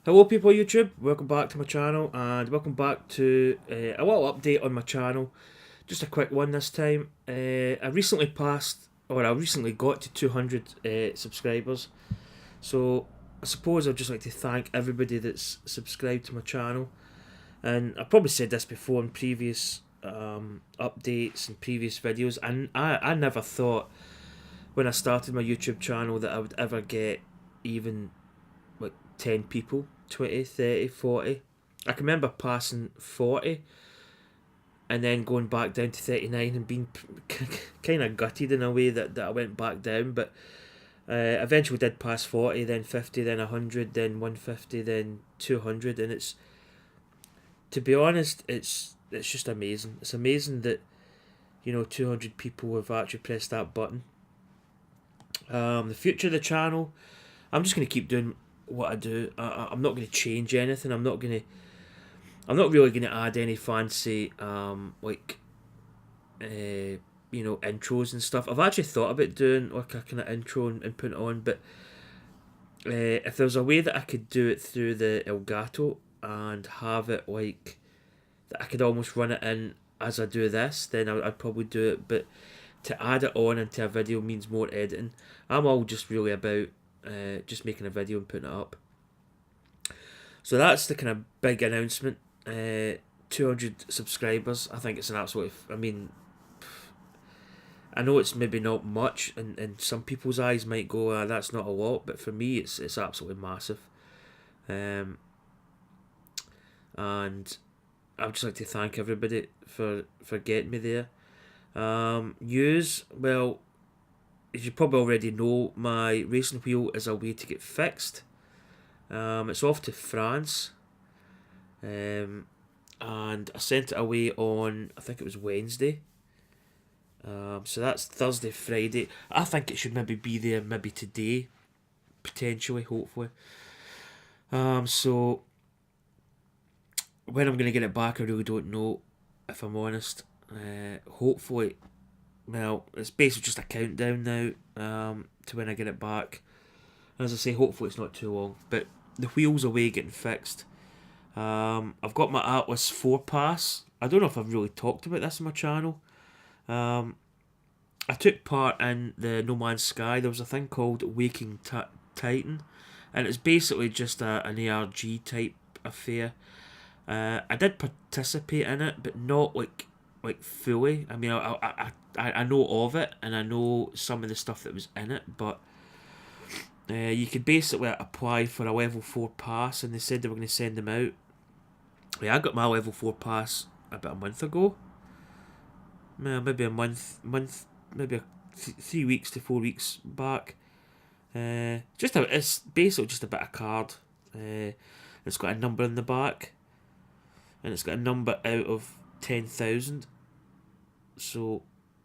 Hello people of YouTube, welcome back to my channel and welcome back to a little update on my channel. Just a quick one this time. I recently got to 200 subscribers. So I suppose I'd just like to thank everybody that's subscribed to my channel. And I've probably said this before in previous updates and previous videos. And I never thought when I started my YouTube channel that I would ever get even like 10 people, 20, 30, 40. I can remember passing 40 and then going back down to 39 and being kind of gutted in a way that I went back down. But eventually did pass 40, then 50, then 100, then 150, then 200. And it's, to be honest, it's just amazing. It's amazing that, 200 people have actually pressed that button. The future of the channel, I'm just going to keep doing what I do. I'm not going to change anything. I'm not really going to add any fancy intros and stuff. I've actually thought about doing like a kind of intro and putting it on, but if there's a way that I could do it through the Elgato and have it like that, I could almost run it in as I do this, then I'd probably do it. But to add it on into a video means more editing. I'm all just really about just making a video and putting it up. So that's the kind of big announcement. 200 subscribers. I think it's an absolute. I know it's maybe not much, and some people's eyes might go, "That's not a lot," but for me, it's absolutely massive. And I would just like to thank everybody for getting me there. News, well, as you probably already know, my racing wheel is away to get fixed. It's off to France. And I sent it away on, I think it was Wednesday. So that's Thursday, Friday. I think it should maybe be there maybe today, potentially, hopefully. So when I'm going to get it back, I really don't know, if I'm honest. Hopefully, well, it's basically just a countdown now to when I get it back. As I say, hopefully it's not too long. But the wheel's away getting fixed. I've got my Atlas 4 pass. I don't know if I've really talked about this on my channel. I took part in the No Man's Sky. There was a thing called Waking Titan, and it's basically just an ARG type affair. I did participate in it, but not like fully. I mean, I know of it, and I know some of the stuff that was in it, but you could basically apply for a level 4 pass, and they said they were going to send them out. Yeah, I got my level 4 pass about a month ago. Maybe a month, maybe 3 weeks to 4 weeks back. It's basically just a bit of card. It's got a number in the back, and it's got a number out of 10,000. So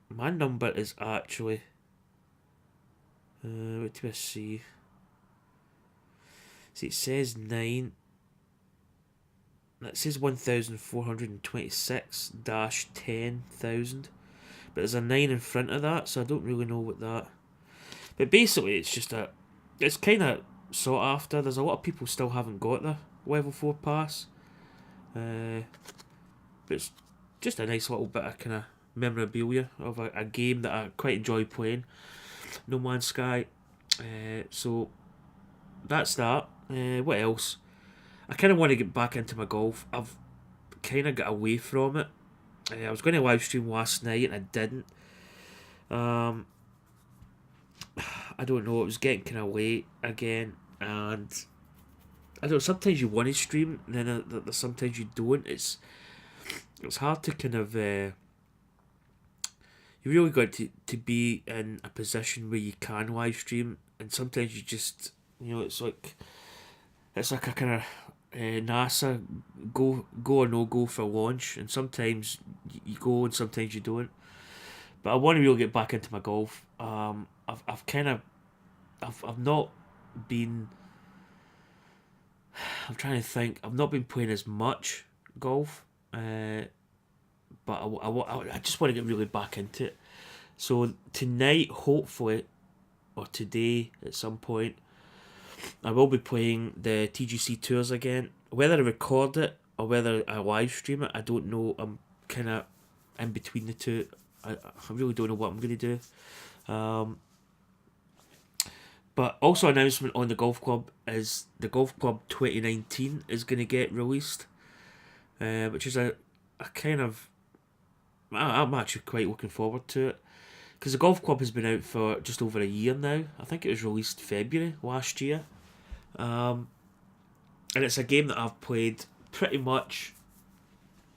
my number is actually. What do I see? See, it says 9. It says 1,426 10,000. But there's a 9 in front of that, so I don't really know what that. But basically, it's kind of sought after. There's a lot of people still haven't got the level 4 pass. But it's just a nice little bit of kind of memorabilia of a game that I quite enjoy playing. No Man's Sky. So that's that. What else? I kind of want to get back into my golf. I've kind of got away from it. I was going to live stream last night and I didn't. I don't know. It was getting kind of late again, and I don't know. Sometimes you want to stream, and then sometimes you don't. It's hard to kind of. You really got to be in a position where you can live stream, and sometimes you just it's like a kind of NASA go or no go for launch, and sometimes you go and sometimes you don't. But I want to really get back into my golf. I've kind of I've not been. I'm trying to think. I've not been playing as much golf, but I just want to get really back into it. So tonight, hopefully, or today at some point, I will be playing the TGC Tours again. Whether I record it or whether I live stream it, I don't know. I'm kind of in between the two. I really don't know what I'm going to do. But also announcement on the golf club is the golf club 2019 is going to get released, which is a kind of I'm actually quite looking forward to it because the golf club has been out for just over a year now. I think it was released February last year, and it's a game that I've played pretty much.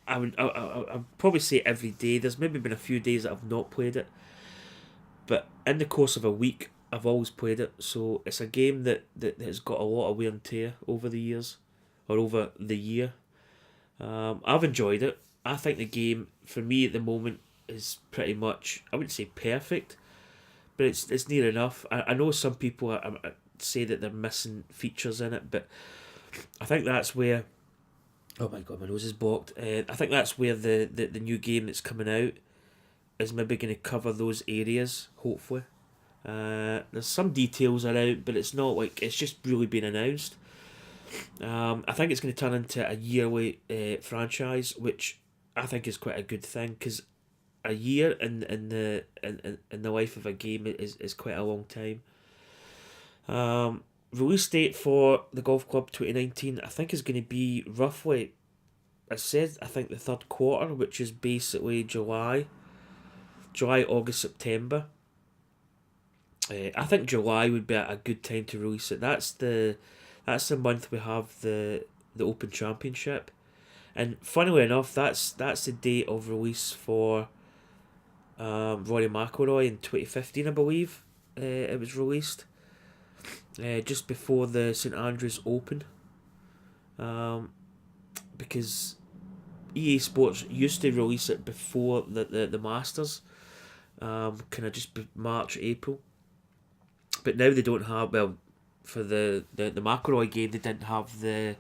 I'd probably say every day. There's maybe been a few days that I've not played it, but in the course of a week, I've always played it. So it's a game that has got a lot of wear and tear over the years, or over the year. I've enjoyed it. I think the game for me at the moment is pretty much, I wouldn't say perfect, but it's near enough. I know some people say that they're missing features in it, but I think that's where. Oh my god, my nose is blocked. I think that's where the new game that's coming out is maybe going to cover those areas, hopefully. There's some details are out, but it's not like it's just really been announced. I think it's going to turn into a yearly franchise, which I think is quite a good thing because a year in the life of a game is quite a long time. Release date for the Golf Club 2019 I think is going to be roughly, I think the third quarter, which is basically July, August, September. I think July would be a good time to release it. That's the month we have the Open Championship, and funnily enough, that's the date of release for Rory McIlroy in 2015, I believe. It was released just before the St Andrews Open, because EA Sports used to release it before the Masters, kind of just March, April. But now they don't have, well, for the McIlroy game, they didn't have the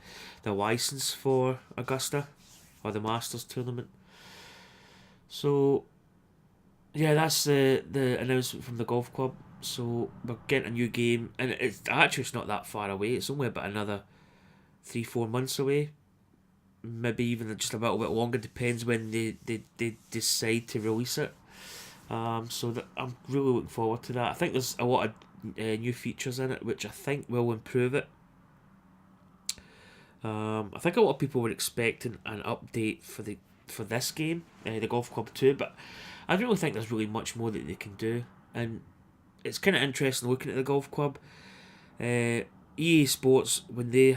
license for Augusta or the Masters tournament. So yeah, that's the announcement from the golf club. So we're getting a new game, and it's not that far away. It's only about another 3-4 months away, maybe even just a little bit longer. Depends when they decide to release it. So that I'm really looking forward to that. I think there's a lot of new features in it, which I think will improve it. I think a lot of people were expecting an update for this game, the Golf Club 2, but I don't really think there's really much more that they can do. And it's kind of interesting looking at the Golf Club. EA Sports, when they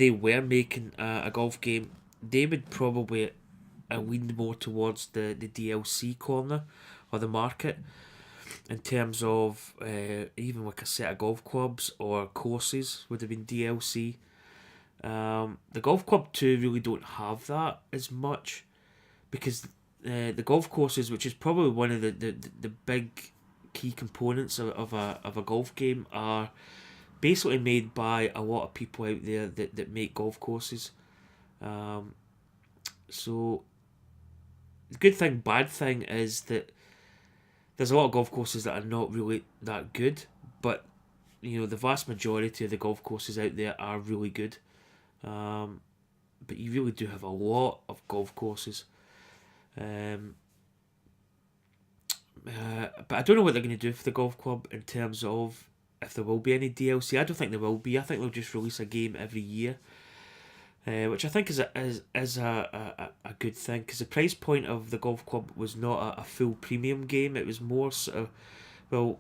were making a golf game, they would probably lean more towards the DLC corner or the market in terms of even like a set of golf clubs or courses would have been DLC. The Golf Club 2 really don't have that as much because the golf courses, which is probably one of the big key components of a golf game, are basically made by a lot of people out there that make golf courses. So the good thing, bad thing is that there's a lot of golf courses that are not really that good, but the vast majority of the golf courses out there are really good. But you really do have a lot of golf courses. But I don't know what they're going to do for the golf club in terms of if there will be any DLC. I don't think there will be. I think they'll just release a game every year, which I think is a good thing because the price point of the golf club was not a full premium game. It was more sort of, well,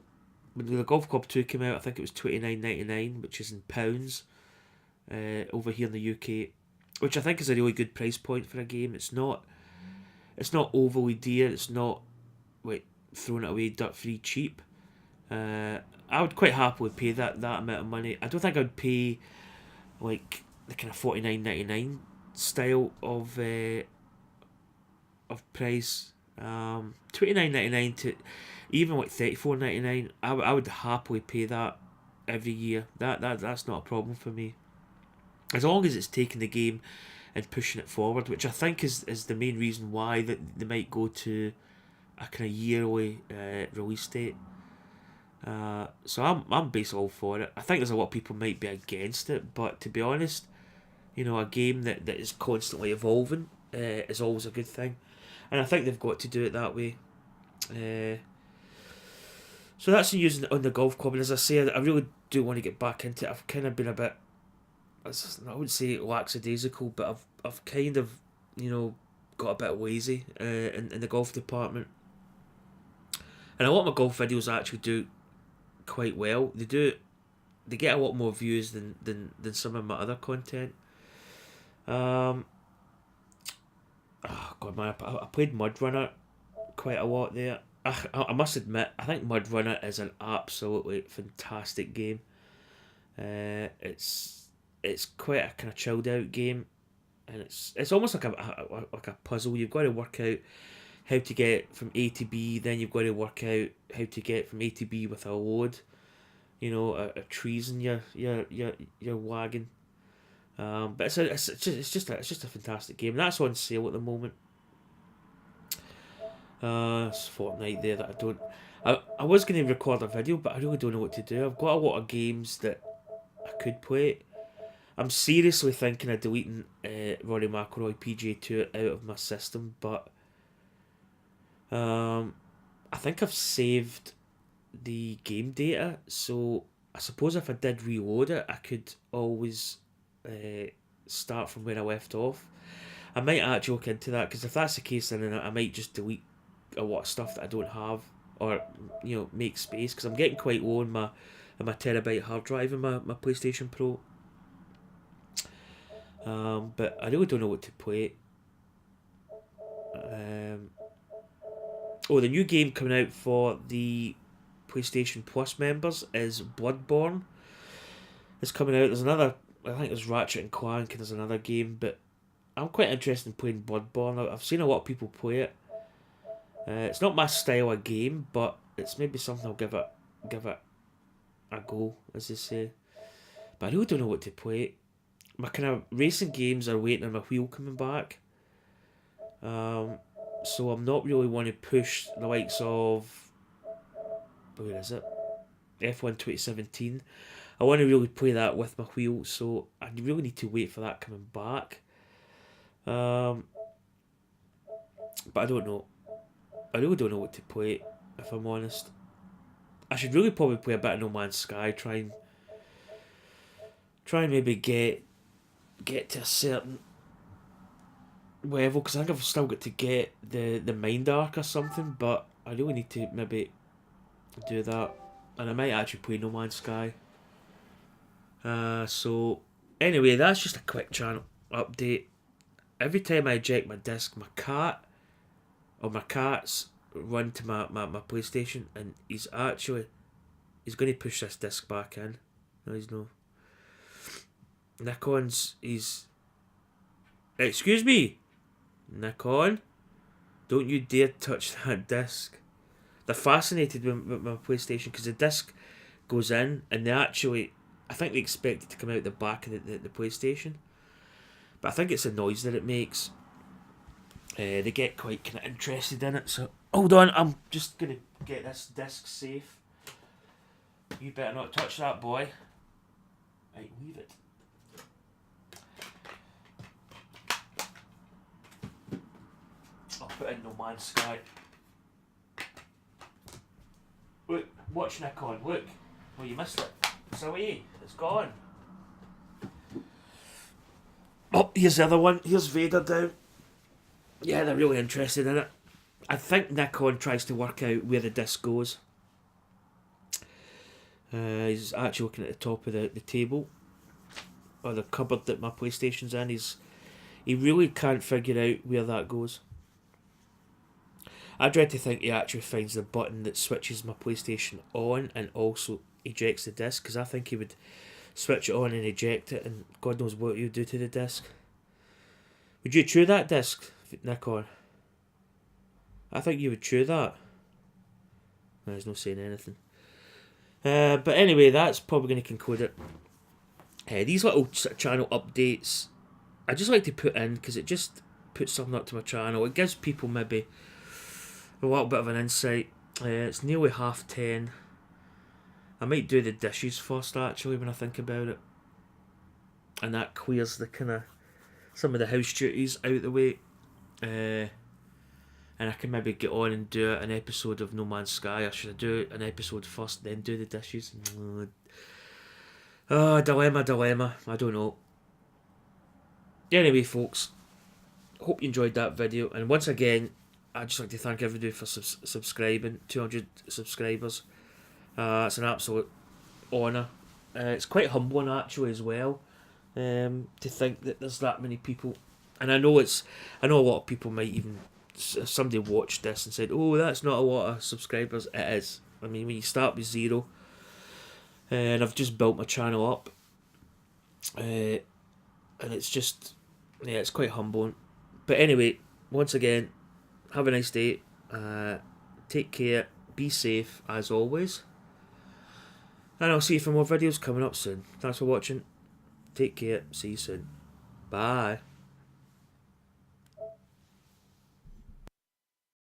when the Golf Club 2 came out, I think it was $29.99, which is in pounds, over here in the UK, which I think is a really good price point for a game. It's not overly dear. It's not like throwing it away dirt free cheap. I would quite happily pay that amount of money. I don't think I'd pay like the kind of $49.99 style of price. $29.99 to even like $34.99. I would happily pay that every year. That's not a problem for me, as long as it's taking the game and pushing it forward, which I think is the main reason why that they might go to a kind of yearly release date. So I'm basically all for it. I think there's a lot of people might be against it, but to be honest, a game that is constantly evolving is always a good thing, and I think they've got to do it that way. So that's using it on the golf club, and as I say, I really do want to get back into it. I've kind of been a bit, I wouldn't say lackadaisical, but I've kind of, got a bit lazy in the golf department. And a lot of my golf videos actually do quite well. They get a lot more views than some of my other content. Oh god, man, I played Mud Runner quite a lot there. I must admit, I think Mud Runner is an absolutely fantastic game. It's quite a kind of chilled out game, and it's almost like a puzzle. You've got to work out how to get from A to B. Then you've got to work out how to get from A to B with a load. A trees in your wagon. But it's just a fantastic game. That's on sale at the moment. It's Fortnite there that I don't. I was going to record a video, but I really don't know what to do. I've got a lot of games that I could play. I'm seriously thinking of deleting Rory McIlroy PGA Tour out of my system, but I think I've saved the game data, so I suppose if I did reload it, I could always start from where I left off. I might actually look into that, because if that's the case, then I might just delete a lot of stuff that I don't have, or make space, because I'm getting quite low on my terabyte hard drive in my PlayStation Pro. But I really don't know what to play. The new game coming out for the PlayStation Plus members is Bloodborne. It's coming out. There's another, I think there's Ratchet and Clank, and there's another game, but I'm quite interested in playing Bloodborne. I've seen a lot of people play it. It's not my style of game, but it's maybe something I'll give it a go, as they say. But I really don't know what to play. My kind of racing games are waiting on my wheel coming back. So I'm not really want to push the likes of, where is it? F1 2017. I want to really play that with my wheel, so I really need to wait for that coming back. But I don't know. I really don't know what to play, if I'm honest. I should really probably play a bit of No Man's Sky, try and maybe get to a certain level, because I think I've still got to get the Mind Arc or something, but I really need to maybe do that, and I might actually play No Man's Sky. So anyway, that's just a quick channel update. Every time I eject my disc, my cats run to my PlayStation, and he's going to push this disc back in. No, he's no. He's. Excuse me, Nikon, don't you dare touch that disc. They're fascinated with my PlayStation, because the disc goes in, and I think they expect it to come out the back of the PlayStation, but I think it's the noise that it makes. They get quite kind of interested in it. So hold on, I'm just gonna get this disc safe. You better not touch that, boy. Right, leave it. I'll put in No Man's Sky. Look, watch Nikon. Look. Oh, you missed it. It's away. It's gone. Oh, here's the other one. Here's Vader down. Yeah, they're really interested in it. I think Nikon tries to work out where the disc goes. He's actually looking at the top of the table, or the cupboard that my PlayStation's in. He really can't figure out where that goes. I dread to think he actually finds the button that switches my PlayStation on and also ejects the disc, because I think he would switch it on and eject it, and God knows what he would do to the disc. Would you chew that disc, Nikon? I think you would chew that. He's not saying anything. But anyway, that's probably going to conclude it. These little channel updates, I just like to put in, because it just puts something up to my channel. It gives people maybe a little bit of an insight. It's nearly 10:30. I might do the dishes first, actually, when I think about it. And that clears the kind of some of the house duties out the way. And I can maybe get on and do an episode of No Man's Sky. Or should I do an episode first, then do the dishes? Dilemma. I don't know. Anyway, folks, hope you enjoyed that video. And once again, I'd just like to thank everybody for subscribing. 200 subscribers. It's an absolute honour. It's quite humbling, actually, as well. To think that there's that many people, and I know a lot of people might even, if somebody watched this and said, "Oh, that's not a lot of subscribers." It is. I mean, when you start with 0, and I've just built my channel up, and it's just, yeah, it's quite humbling. But anyway, once again, have a nice day. Take care. Be safe as always, and I'll see you for more videos coming up soon. Thanks for watching. Take care. See you soon. Bye.